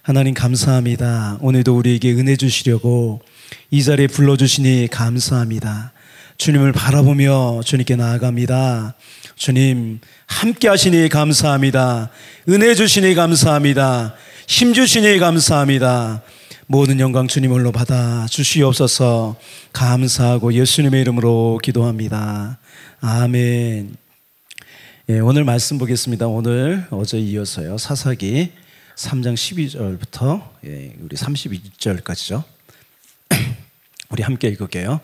하나님 감사합니다. 오늘도 우리에게 은혜 주시려고 이 자리에 불러주시니 감사합니다. 주님을 바라보며 주님께 나아갑니다. 주님 함께 하시니 감사합니다. 은혜 주시니 감사합니다. 힘 주시니 감사합니다. 모든 영광 주님 홀로 받아 주시옵소서. 감사하고 예수님의 이름으로 기도합니다. 아멘. 예, 오늘 말씀 보겠습니다. 오늘 어제 이어서요. 사사기 3장 12절부터 우리 32절까지죠. 우리 함께 읽을게요.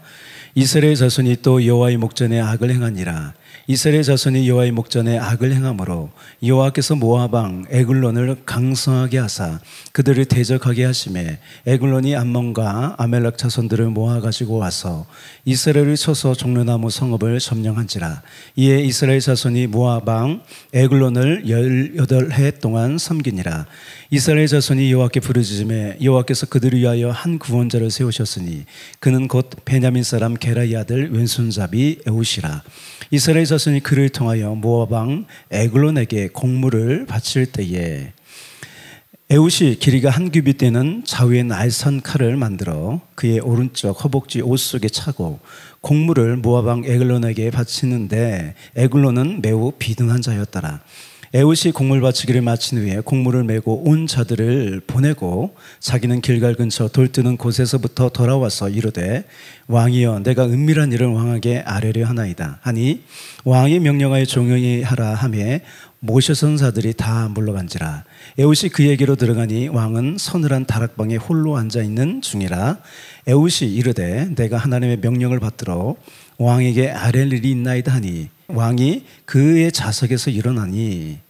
이스라엘 자손이 또 여호와의 목전에 악을 행하니라. 이스라엘 자손이 여호와의 목전에 악을 행함으로 여호와께서 모압 왕 에글론을 강성하게 하사 그들을 대적하게 하심에 에글론이 암몬과 아멜렉 자손들을 모아 가지고 와서 이스라엘을 쳐서 종려나무 성읍을 점령한지라. 이에 이스라엘 자손이 모압 왕 에글론을 18해 동안 섬기니라. 이스라엘 자손이 여호와께 부르짖음에 여호와께서 그들을 위하여 한 구원자를 세우셨으니 그는 곧 베냐민 사람 게라의 아들 왼손잡이 에웃이라. 이스라엘 자손이 그를 통하여 모압 왕 에글론에게 공물을 바칠 때에 에웃이 길이가 한 규빗 되는 좌우에 날선 칼을 만들어 그의 오른쪽 허벅지 옷 속에 차고 공물을 모압 왕 에글론에게 바치는데 에글론은 매우 비둔한 자였더라. 에웃이 공물 바치기를 마친 후에 공물을 메고 온 자들을 보내고 자기는 길갈 근처 돌 뜨는 곳에서부터 돌아와서 이르되 왕이여 내가 은밀한 일을 왕에게 아뢰려 하나이다 하니 왕이 명령하여 종용히 하라 하며 모셔선 자들이 다 물러간지라. 에웃이 그에게로 들어가니 왕은 서늘한 다락방에 홀로 앉아있는 중이라. 에웃이 이르되 내가 하나님의 명령을 받들어 왕에게 아랠 일이 있나이다 하니 왕이 그의 좌석에서 일어나니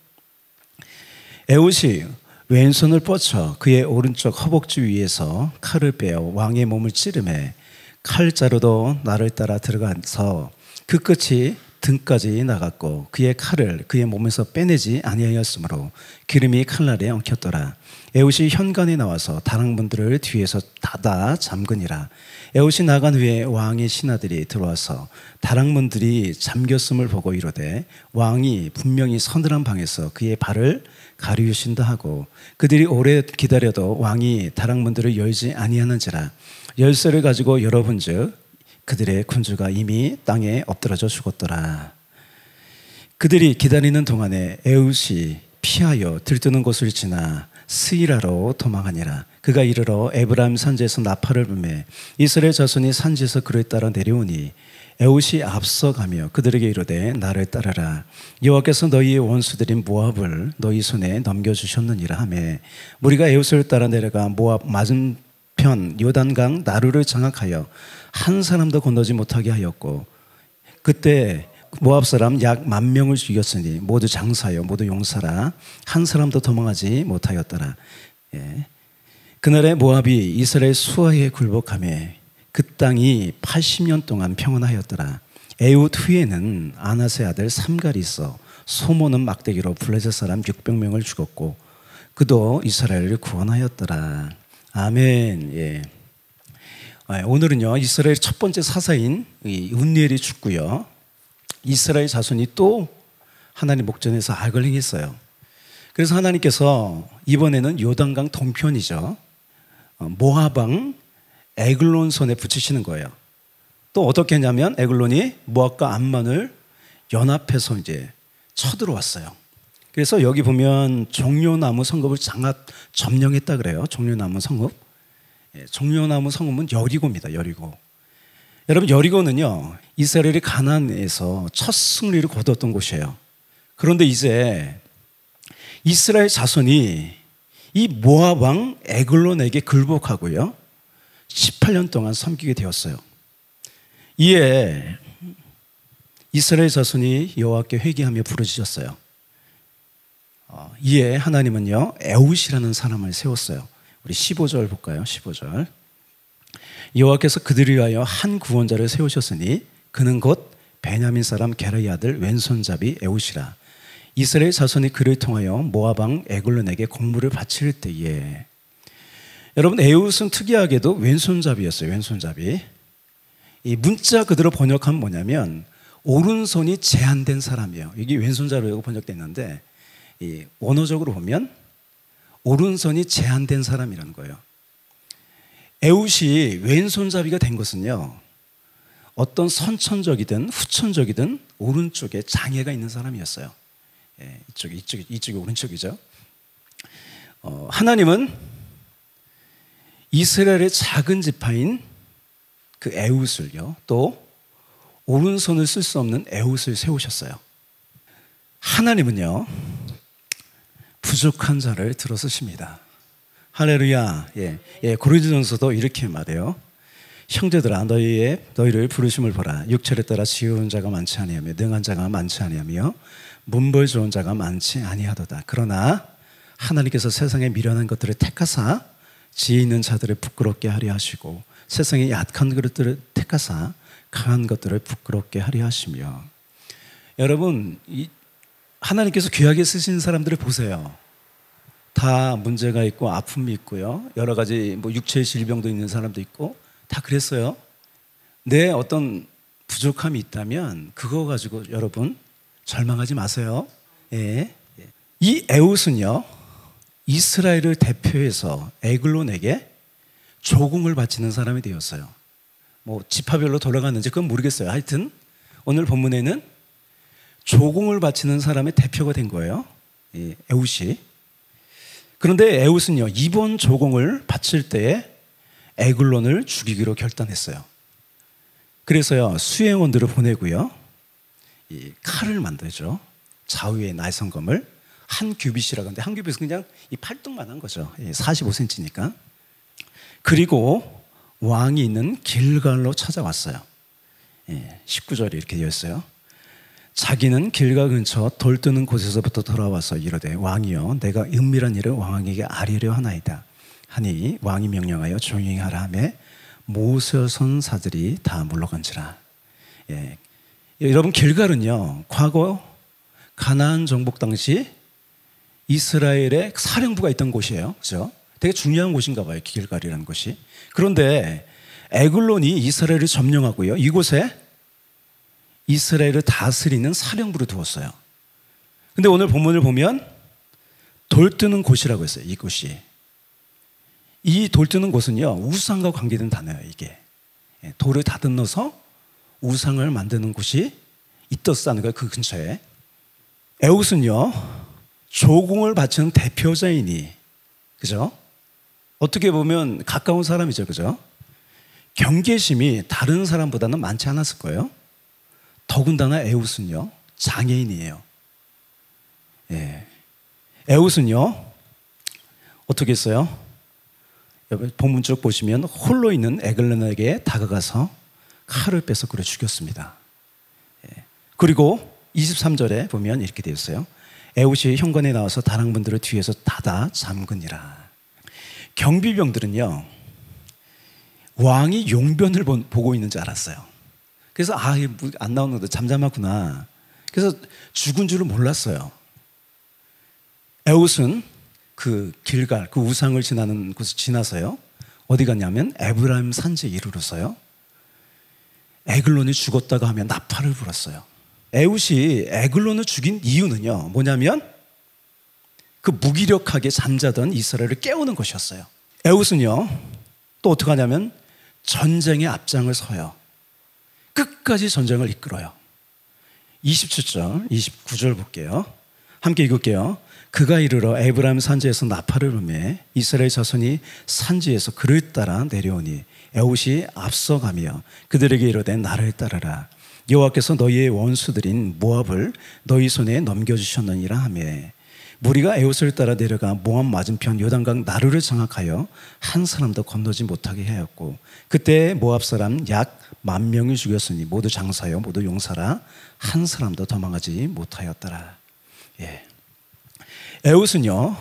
에웃이 왼손을 뻗쳐 그의 오른쪽 허벅지 위에서 칼을 빼어 왕의 몸을 찌르매 칼자루도 나를 따라 들어가서 그 끝이 등까지 나갔고 그의 칼을 그의 몸에서 빼내지 아니하였으므로 기름이 칼날에 엉켰더라. 에웃이 현관에 나와서 다락문들을 뒤에서 닫아 잠그니라. 에웃이 나간 후에 왕의 신하들이 들어와서 다락문들이 잠겼음을 보고 이르되 왕이 분명히 서늘한 방에서 그의 발을 가리우신다 하고 그들이 오래 기다려도 왕이 다락문들을 열지 아니하는지라. 열쇠를 가지고 열어본즉 그들의 군주가 이미 땅에 엎드러져 죽었더라. 그들이 기다리는 동안에 에웃이 피하여 들뜨는 곳을 지나 스이라로 도망하니라. 그가 이르러 에브라임 산지에서 나팔을 불매 이스라엘 자손이 산지에서 그를 따라 내려오니 에웃이 앞서가며 그들에게 이르되 나를 따르라. 여호와께서 너희의 원수들인 모압을 너희 손에 넘겨주셨느니라 하매 무리가 에웃을 따라 내려가 모압 맞은편 요단강 나루를 장악하여 한 사람도 건너지 못하게 하였고 그때 모압 사람 약 10,000명을 죽였으니 모두 장사여 모두 용사라. 한 사람도 도망하지 못하였더라. 그날에 모압이 이스라엘 수하에 굴복하며 그 땅이 80년 동안 평안하였더라. 에웃 후에는 아나세 아들 삼갈이 있어 소모는 막대기로 블레셋 사람 600명을 죽였고 그도 이스라엘을 구원하였더라. 아멘. 오늘은요 이스라엘 첫 번째 사사인 운니엘이 죽고요 이스라엘 자손이 또 하나님 목전에서 악을 행했어요. 그래서 하나님께서 이번에는 요단강 동편이죠 모압 왕 에글론 손에 붙이시는 거예요. 또 어떻게 했냐면 에글론이 모압과 암몬을 연합해서 이제 쳐들어왔어요. 그래서 여기 보면 종려나무 성읍을 점령했다 그래요. 종려나무 성읍. 종려나무 성읍은 여리고입니다. 여리고. 여러분 여리고는요 이스라엘이 가나안에서 첫 승리를 거뒀던 곳이에요. 그런데 이제 이스라엘 자손이 이 모압 왕 에글론에게 굴복하고요 18년 동안 섬기게 되었어요. 이에 이스라엘 자손이 여호와께 회개하며 부르짖었어요. 이에 하나님은요 에웃이라는 사람을 세웠어요. 우리 15절 볼까요? 15절. 여호와께서 그들을 위하여 한 구원자를 세우셨으니 그는 곧 베냐민 사람 게라의 아들 왼손잡이 에웃이라. 이스라엘 자손이 그를 통하여 모압 왕 에글론에게 공물을 바칠 때에 여러분 에웃은 특이하게도 왼손잡이였어요. 왼손잡이. 이 문자 그대로 번역하면 뭐냐면 오른손이 제한된 사람이에요. 이게 왼손잡이라고 번역됐는데 이 원어적으로 보면 오른손이 제한된 사람이라는 거예요. 에훗이 왼손잡이가 된 것은요, 어떤 선천적이든 후천적이든 오른쪽에 장애가 있는 사람이었어요. 예, 이쪽이 오른쪽이죠. 하나님은 이스라엘의 작은 지파인 그 에훗을요, 또 오른손을 쓸 수 없는 에훗을 세우셨어요. 하나님은요, 부족한 자를 들어쓰십니다. 할렐루야. 고린도전서도 이렇게 말해요. 형제들아, 너희를 부르심을 보라. 육체를 따라 지혜로운 자가 많지 아니하며 능한 자가 많지 아니하며 문벌 좋은 자가 많지 아니하도다. 그러나 하나님께서 세상에 미련한 것들을 택하사 지혜 있는 자들을 부끄럽게 하려 하시고 세상에 약한 것들을 택하사 강한 것들을 부끄럽게 하려 하시며. 여러분, 하나님께서 귀하게 쓰신 사람들을 보세요. 다 문제가 있고 아픔이 있고요, 여러 가지 육체의 질병도 있는 사람도 있고 다 그랬어요. 내 어떤 부족함이 있다면 그거 가지고 여러분 절망하지 마세요. 예. 이 에훗은요, 이스라엘을 대표해서 에글론에게 조공을 바치는 사람이 되었어요. 지파별로 돌아갔는지 그건 모르겠어요. 하여튼 오늘 본문에는 조공을 바치는 사람의 대표가 된 거예요, 에훗이. 그런데 에훗은요, 이번 조공을 바칠 때에 에글론을 죽이기로 결단했어요. 그래서요, 수행원들을 보내고요, 이 칼을 만들죠. 좌우의 날성검을 한 규빗이라고 하는데, 한 규빗은 그냥 이 팔뚝만한 거죠. 45cm니까. 그리고 왕이 있는 길갈로 찾아왔어요. 19절에 이렇게 되어 있어요. 자기는 길갈 근처 돌 뜨는 곳에서부터 돌아와서 이르되, 왕이여, 내가 은밀한 일을 왕에게 아뢰려 하나이다 하니 왕이 명령하여 조용히 하라 하매 모세선 사들이 다 물러간지라. 여러분, 길갈은요, 과거 가나안 정복 당시 이스라엘의 사령부가 있던 곳이에요. 그죠? 되게 중요한 곳인가 봐요, 길갈이라는 곳이. 그런데 에글론이 이스라엘을 점령하고요, 이곳에 이스라엘을 다스리는 사령부를 두었어요. 근데 오늘 본문을 보면 돌 뜨는 곳이라고 했어요. 이곳이. 이 돌 뜨는 곳은요, 우상과 관계된 단어예요. 이게 돌을 다듬어서 우상을 만드는 곳이 있었다는 거예요, 그 근처에. 에훗은요, 조공을 바치는 대표자이니, 그죠? 어떻게 보면 가까운 사람이죠, 그죠? 경계심이 다른 사람보다는 많지 않았을 거예요. 더군다나 에훗은요, 장애인이에요. 에훗은요, 어떻게 했어요? 본문 쭉 보시면 홀로 있는 에글론에게 다가가서 칼을 빼서 그를 죽였습니다. 그리고 23절에 보면 이렇게 되어 있어요. 에훗이 현관에 나와서 다랑문들을 뒤에서 닫아 잠그니라. 경비병들은요, 왕이 용변을 보고 있는 줄 알았어요. 그래서 안 나오는데 잠잠하구나. 그래서 죽은 줄은 몰랐어요. 에훗은 그 길갈, 그 우상을 지나는 곳을 지나서요, 어디 갔냐면 에브라임 산지에 이르러서요, 에글론이 죽었다고 하면 나팔을 불었어요. 에훗이 에글론을 죽인 이유는요, 뭐냐면 그 무기력하게 잠자던 이스라엘을 깨우는 것이었어요. 에훗은요, 또 어떻게 하냐면 전쟁의 앞장을 서요. 끝까지 전쟁을 이끌어요. 27절, 29절 볼게요. 함께 읽을게요. 그가 이르러 에브라임 산지에서 나팔을 불매 이스라엘 자손이 산지에서 그를 따라 내려오니 에훗이 앞서가며 그들에게 이르되 나를 따르라. 여호와께서 너희의 원수들인 모압을 너희 손에 넘겨주셨느니라 하며 무리가 에훗을 따라 내려가 모압 맞은편 요단강 나루를 장악하여 한 사람도 건너지 못하게 하였고 그때 모압 사람 약 10,000명을 죽였으니 모두 장사여 모두 용사라 한 사람도 도망하지 못하였더라. 에훗은요,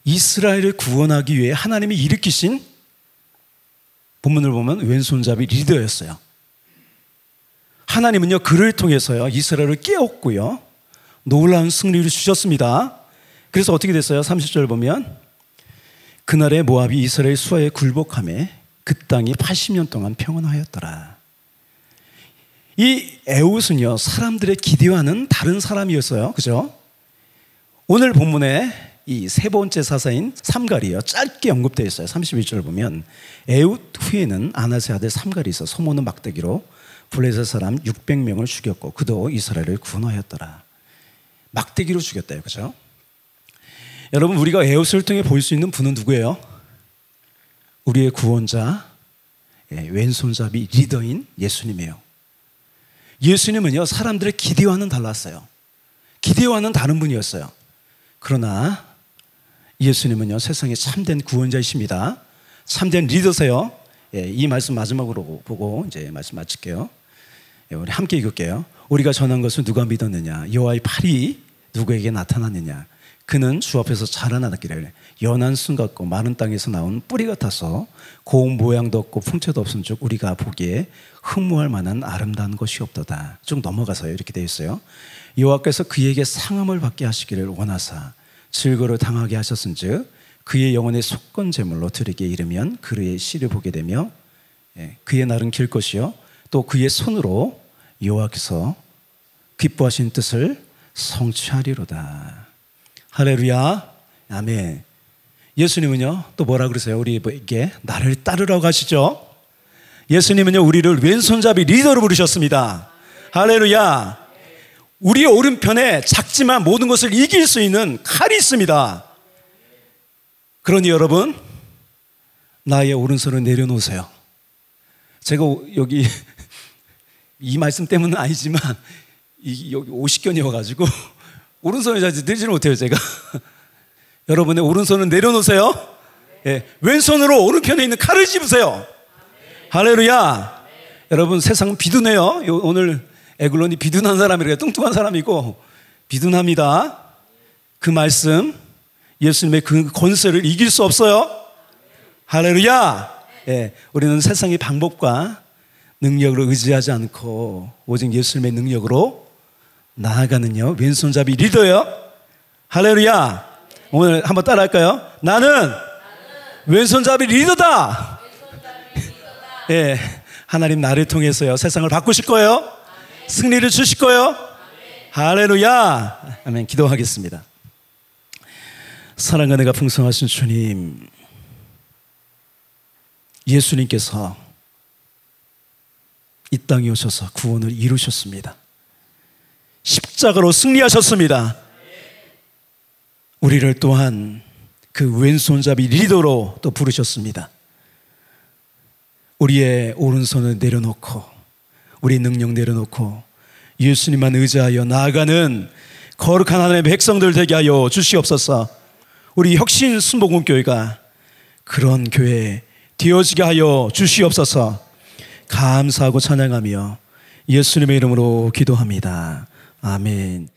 이스라엘을 구원하기 위해 하나님이 일으키신, 본문을 보면 왼손잡이 리더였어요. 하나님은요, 그를 통해서요 이스라엘을 깨웠고요, 놀라운 승리를 주셨습니다. 그래서 어떻게 됐어요? 30절 보면 그날에 모압이 이스라엘 수하에 굴복하며 그 땅이 80년 동안 평온하였더라. 이 에훗은요, 사람들의 기대와는 다른 사람이었어요. 그죠? 오늘 본문에 이 세 번째 사사인 삼갈이요, 짧게 언급되어 있어요. 31절 보면 에훗 후에는 아나세 아들 삼갈이 있어 소모는 막대기로 블레셋 사람 600명을 죽였고 그도 이스라엘을 구원하였더라. 막대기로 죽였대요. 그죠? 여러분, 우리가 에훗을 통해 볼 수 있는 분은 누구예요? 우리의 구원자, 왼손잡이 리더인 예수님이에요. 예수님은요, 사람들의 기대와는 달랐어요. 기대와는 다른 분이었어요. 그러나 예수님은요, 세상의 참된 구원자이십니다. 참된 리더세요. 이 말씀 마지막으로 보고 이제 말씀 마칠게요. 우리 함께 읽을게요. 우리가 전한 것을 누가 믿었느냐? 여호와의 팔이 누구에게 나타났느냐? 그는 주 앞에서 자라나기를 연한 순 같고 마른 땅에서 나온 뿌리 같아서 고운 모양도 없고 풍채도 없은 즉 우리가 보기에 흠모할 만한 아름다운 것이 없도다. 좀 넘어가서요, 이렇게 되어 있어요. 여호와께서 그에게 상함을 받게 하시기를 원하사 질거를 당하게 하셨은즉 그의 영혼의 속건 제물로 드리게 이르면 그의 씨를 보게 되며 그의 날은 길 것이요 또 그의 손으로 여호와께서 기뻐하신 뜻을 성취하리로다. 할렐루야. 아멘. 예수님은요, 또 뭐라 그러세요? 우리에게 나를 따르라고 하시죠. 예수님은요, 우리를 왼손잡이 리더로 부르셨습니다. 할렐루야. 우리의 오른편에 작지만 모든 것을 이길 수 있는 칼이 있습니다. 그러니 여러분, 나의 오른손을 내려놓으세요. 제가 여기 이 말씀 때문은 아니지만 여기 50견이어가지고 오른손을 잘 들지를 못해요, 제가. 여러분의 오른손을 내려놓으세요. 왼손으로 오른편에 있는 칼을 집으세요. 할렐루야. 여러분, 세상은 비둔해요. 오늘 에글론이 비둔한 사람이래요. 뚱뚱한 사람이고 비둔합니다. 그 말씀, 예수님의 그 권세를 이길 수 없어요. 할렐루야. 우리는 세상의 방법과 능력을 의지하지 않고 오직 예수님의 능력으로 나아가는요, 왼손잡이 리더예요. 할렐루야. 오늘 한번 따라 할까요? 나는 왼손잡이 리더다. 하나님 나를 통해서요, 세상을 바꾸실 거예요. 승리를 주실 거예요. 할렐루야. 아멘. 기도하겠습니다. 사랑과 은혜가 풍성하신 주님, 예수님께서 이 땅에 오셔서 구원을 이루셨습니다. 십자가로 승리하셨습니다. 우리를 또한 그 왼손잡이 리더로 또 부르셨습니다. 우리의 오른손을 내려놓고 우리의 능력 내려놓고 예수님만 의지하여 나아가는 거룩한 하나님의 백성들 되게 하여 주시옵소서. 우리 혁신 순복음교회가 그런 교회 되어지게 하여 주시옵소서. 감사하고 찬양하며 예수님의 이름으로 기도합니다. 아멘.